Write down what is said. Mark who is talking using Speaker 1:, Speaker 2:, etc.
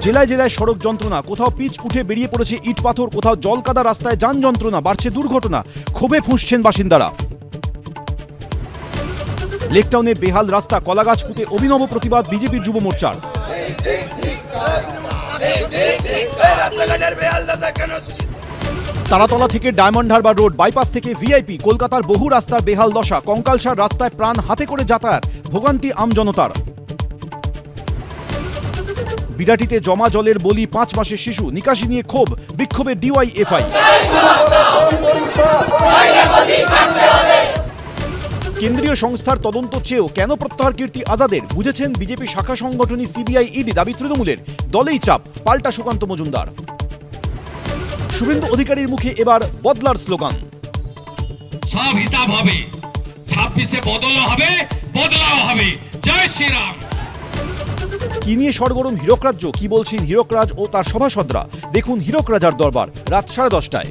Speaker 1: জেলায় জেলায় সড়ক যন্ত্রণা, কোথাও পিচ উঠে বেরিয়ে পড়েছে ইট পাথর, কোথাও জলকাদা রাস্তায় যান যন্ত্রণা, বাড়ছে দুর্ঘটনা, ক্ষোভে ফুঁসছেন বাসিন্দারা। লেকটাউনে বেহাল রাস্তা, কলাগাছ পুঁতে অভিনব প্রতিবাদ বিজেপির যুব মোর্চার। তারাতলা থেকে ডায়মন্ড হারবার রোড, বাইপাস থেকে ভিআইপি, কলকাতার বহু রাস্তার বেহাল দশা, কঙ্কালসার রাস্তায় প্রাণ হাতে করে যাতায়াত, ভোগান্তি আমজনতার। বিরাটিতে জমা জলের বলি 5 মাসের শিশু, নিকাশি নিয়ে ক্ষোভ, বিক্ষোভে ডিওয়াইএফআই। কেন্দ্রীয় সংস্থার তদন্ত চেয়েও কেন প্রত্যাহার কীর্তি আজাদের, বুঝেছেন বিজেপি শাখা সংগঠনী সিবিআই ইডি, দাবি তৃণমূলের, দলেই চাপ, পাল্টা সুকান্ত মজুমদার। শুভেন্দু অধিকারীর মুখে এবার বদলার স্লোগান,
Speaker 2: সব হিসাব হবে, 26-এ বদলও হবে, বদলাও হবে, জয় শ্রীরাম।
Speaker 1: কি নিয়ে সরগরম হীরক রাজ্য, কি বলছেন হীরক রাজ ও তার সভাসদরা, দেখুন হীরক রাজার দরবার, রাত 10:30টায়।